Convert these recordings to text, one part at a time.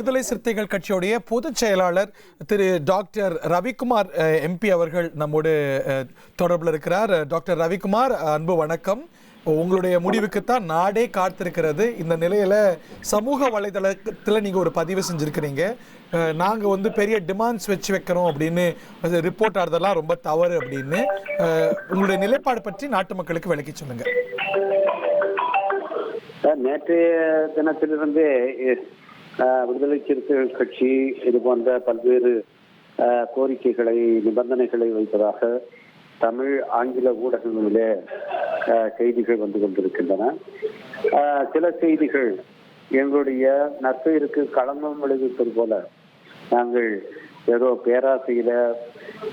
விடுதலை சிறுத்தைகள் கட்சியுடைய பொதுச் செயலாளர் திரு டாக்டர் ரவிக்குமார் எம்பி அவர்கள் நம்மோடு தொடர்பில் இருக்கிறார். டாக்டர் ரவிக்குமார், அன்பு வணக்கம். உங்களுடைய முடிவுக்குத்தான் நாடே காத்திருக்கிறது. இந்த நிலையில சமூக வலைதளத்தில் நீங்க ஒரு பதிவு செஞ்சிருக்கிறீங்க. நாங்க பெரிய டிமாண்ட்ஸ் வச்சு வைக்கிறோம் அப்படின்னு ரிப்போர்ட் ஆடுறதெல்லாம் ரொம்ப தவறு அப்படின்னு. உங்களுடைய நிலைப்பாடு பற்றி நாட்டு மக்களுக்கு விளக்கி சொல்லுங்க. நேற்றைய தினத்திலிருந்து விடுதலை சிறுத்தைகள் கட்சி இது போன்ற பல்வேறு கோரிக்கைகளை, நிபந்தனைகளை வைப்பதாக தமிழ், ஆங்கில ஊடகங்களிலே செய்திகள் வந்து கொண்டிருக்கின்றன. சில செய்திகள் எங்களுடைய நற்பெயருக்கு களங்கம் விளைவிப்பது போல, நாங்கள் ஏதோ பேராசையில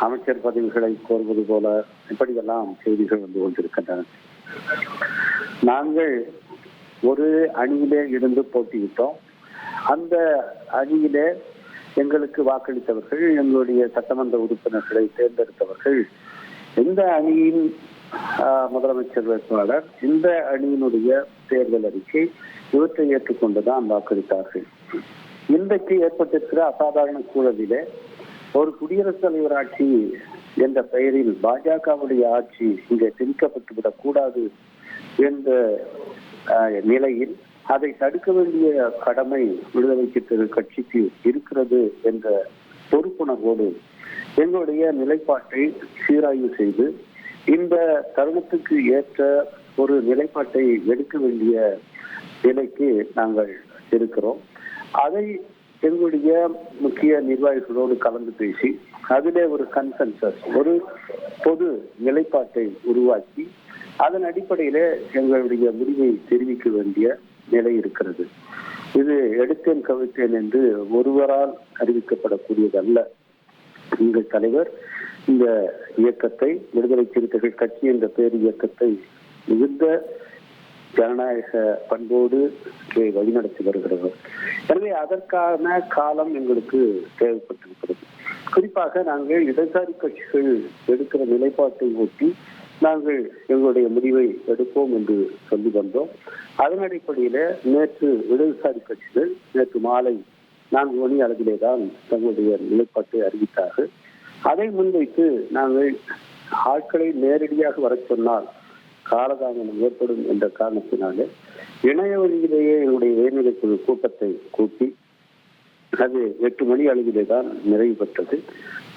அமைச்சர் பதவிகளை கோருவது போல இப்படியெல்லாம் செய்திகள் வந்து கொண்டிருக்கின்றன. நாங்கள் ஒரு அணியிலே இருந்து போட்டியிட்டோம். அந்த அணியிலே எங்களுக்கு வாக்களித்தவர்கள், எங்களுடைய சட்டமன்ற உறுப்பினர்களை தேர்ந்தெடுத்தவர்கள், இந்த அணியின் முதலமைச்சர் வேட்பாளர், இந்த அணியினுடைய தேர்தல் அறிக்கை இவற்றை ஏற்றுக்கொண்டுதான் வாக்களித்தார்கள். இன்றைக்கு ஏற்பட்டிருக்கிற அசாதாரண சூழலிலே ஒரு குடியரசுத் தலைவர் ஆட்சி என்ற பெயரில் பாஜகவுடைய ஆட்சி இங்கே திணிக்கப்பட்டுவிடக் கூடாது என்ற நிலையில் அதை தடுக்க வேண்டிய கடமை விடுதலை சிறுத்தைகள் கட்சிக்கு இருக்கிறது என்ற பொறுப்புணர்வோடு எங்களுடைய நிலைப்பாட்டை சீராய்வு செய்து இந்த தருணத்துக்கு ஏற்ற ஒரு நிலைப்பாட்டை எடுக்க வேண்டிய நிலைக்கு நாங்கள் இருக்கிறோம். அதை எங்களுடைய முக்கிய நிர்வாகிகளோடு கலந்து பேசி அதிலே ஒரு கன்சென்சஸ், ஒரு பொது நிலைப்பாட்டை உருவாக்கி அதன் அடிப்படையிலே எங்களுடைய முடிவை தெரிவிக்க வேண்டிய நிலை இருக்கிறது. இது எடுத்தேன் கவிழ்த்தேன் என்று ஒருவரால் அறிவிக்கப்படக்கூடியதல்ல. எங்கள் தலைவர் இந்த இயக்கத்தை, விடுதலை சிறுத்தைகள் கட்சி என்ற பேர் இயக்கத்தை மிகுந்த ஜனநாயக பண்போடு வழிநடத்தி வருகிறவர். எனவே அதற்கான காலம் எங்களுக்கு தேவைப்பட்டிருக்கிறது. குறிப்பாக நாங்கள் இடதுசாரி கட்சிகள் எடுக்கிற நிலைப்பாட்டை ஒட்டி நாங்கள் எங்களுடைய முடிவை எடுப்போம் என்று சொல்லி வந்தோம். அதன் அடிப்படையில நேற்று இடதுசாரி கட்சிகள் நேற்று மாலை 4 மணி அளவிலே தான் தங்களுடைய நிலைப்பாட்டை அறிவித்தார்கள். அதை முன்வைத்து நாங்கள் ஆட்களை நேரடியாக வர சொன்னால் காலதாமதம் ஏற்படும் என்ற காரணத்தினாலே இணைய வழியிலேயே எங்களுடைய உயர்நிலைக்குழு கூட்டத்தை கூட்டி அது 8 மணி அளவிலே தான் நிறைவு பெற்றது.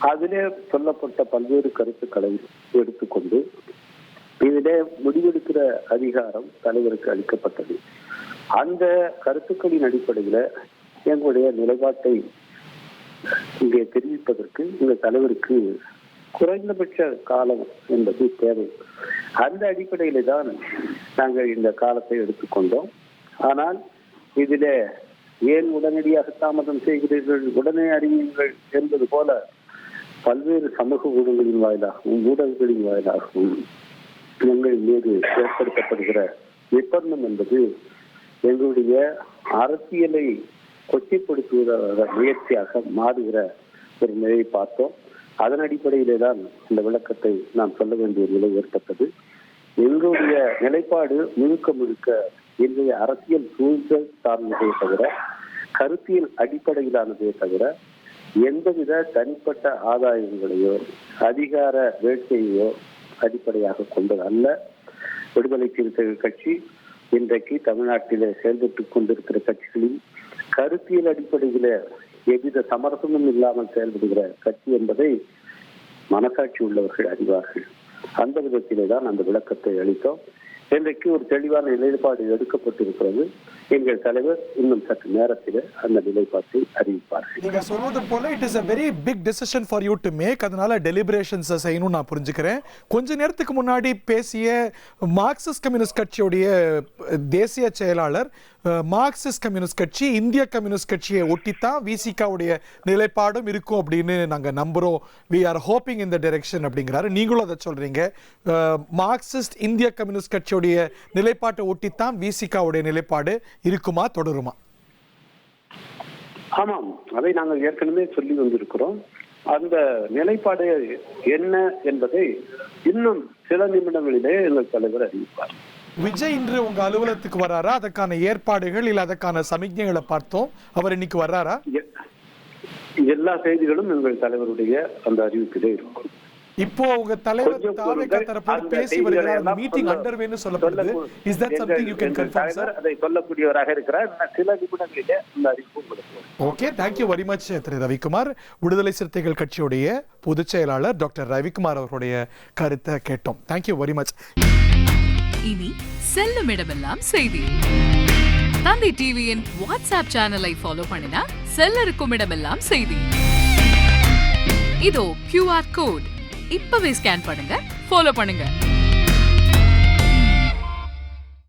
அதிலே சொல்லப்பட்ட பல்வேறு கருத்துக்களை எடுத்துக்கொண்டு இதிலே முடிவெடுக்கிற அதிகாரம் தலைவருக்கு அளிக்கப்பட்டது. அந்த கருத்துக்களின் அடிப்படையில எங்களுடைய நிலைப்பாட்டை இங்கே தெரிவிப்பதற்கு இந்த தலைவருக்கு குறைந்தபட்ச காலம் என்பது தேவை. அந்த அடிப்படையில தான் நாங்கள் இந்த காலத்தை எடுத்துக்கொண்டோம். ஆனால் இதிலே ஏன் உடனடியாக தாமதம் செய்கிறீர்கள், உடனே அறிவியுங்கள் என்பது போல பல்வேறு சமூக ஊடகங்களின் வாயிலாகவும் எங்கள் மீது ஏற்படுத்தப்படுகிற நிர்பந்தம் என்பது எங்களுடைய அரசியலை கொச்சைப்படுத்துவத முயற்சியாக மாறுகிற ஒரு நிலையை பார்த்தோம். அதன் அடிப்படையிலே தான் இந்த விளக்கத்தை நாம் சொல்ல வேண்டிய நிலை ஏற்பட்டது. எங்களுடைய நிலைப்பாடு முழுக்க இன்றைய அரசியல் சூழல் சார்ந்ததே தவிர, கருத்தியல் அடிப்படையிலானதே தவிர, எந்தவித தனிப்பட்ட ஆதாயங்களையோ அதிகார வேட்கையோ அடிப்படையாக கொண்டது அல்ல. விடுதலை சிறுத்தைகள் கட்சி இன்றைக்கு தமிழ்நாட்டிலே செயல்பட்டுக் கொண்டிருக்கிற கட்சிகளில் கருத்தியல் அடிப்படையில எவ்வித சமரசமும் இல்லாமல் செயல்படுகிற கட்சி என்பதை மனசாட்சி உள்ளவர்கள் அறிவார்கள். அந்த விதத்திலே தான் அந்த விளக்கத்தை அளித்தோம். இன்றைக்கு ஒரு தெளிவான நிலைப்பாடு எடுக்கப்பட்டிருக்கிறது. எங்கள் தலைவர் இன்னும் சற்று நேரத்தில் அந்த நிலைப்பாட்டை அறிவிப்பார்கள். நீங்க சொல்வது போல it is a very big decision for you to make. அதனால டெலிபரேஷன்ஸ் செய்யணும் நான் புரிஞ்சுக்கிறேன். கொஞ்ச நேரத்துக்கு முன்னாடி பேசிய மார்க்சிஸ்ட் கம்யூனிஸ்ட் கட்சியுடைய தேசிய செயலாளர், மார்க்சிஸ்ட் கம்யூனிஸ்ட் கட்சி இந்திய கம்யூனிஸ்ட் கட்சியை ஒட்டித்தான் விசிகாவுடைய நிலைப்பாடும் இருக்கும் அப்படின்னு நாங்கள் நம்புகிறோம். We are hoping in the direction அப்படிங்கிறாரு. நீங்களும் அதை சொல்றீங்க. மார்க்சிஸ்ட் இந்திய கம்யூனிஸ்ட் கட்சியுடைய நிலைப்பாட்டை ஒட்டித்தான் விசிகாவுடைய நிலைப்பாடு இருக்குமா, தொடருமா? ஆமாம், அதை நாங்கள் ஏற்கனவே சொல்லி வந்திருக்கிறோம். அந்த நிலைப்பாடு என்ன என்பதை இன்னும் சில நிமிடங்களிலே எங்கள் தலைவர் அறிவிப்பார். விஜய் இன்று உங்க அலுவலகத்துக்கு வராரா? அதற்கான ஏற்பாடுகள் இல்ல அதற்கான சமிக்ஞைகளை பார்த்தோம். அவர் இன்னைக்கு வர்றாரா? எல்லா செய்திகளும் எங்கள் தலைவருடைய அந்த அறிவிப்பிலே இருக்கும். இப்போ உங்க தலைவர் தாவேகா தரப்போது பேசி வருகிறார். மீட்டிங் அண்டர்வேன்னு சொல்லப்படுது. Is that something you can confirm sir? அதை சொல்லக்கூடியவராக இருக்கிறார். சில நிமிடங்களிலே அந்த அறிவிப்பு கொடுப்போம். ஓகே, தேங்க்யூ வெரி மச் திரு ரவிக்குமார். விடுதலை சிறுத்தைகள் கட்சியுடைய பொதுச் செயலாளர் டாக்டர் ரவிக்குமார் அவர்களுடைய கருத்தை கேட்டோம். Thank you very much. இனி செல்லும் இடமெல்லாம் செய்தி. தந்தை டிவியின் வாட்ஸ்அப் சேனலை ஃபாலோ பண்ணினா செல்ல இருக்கும் இடமெல்லாம் செய்தி. இதோ QR கோட் இப்பவே ஸ்கேன் பண்ணுங்க, ஃபாலோ பண்ணுங்க.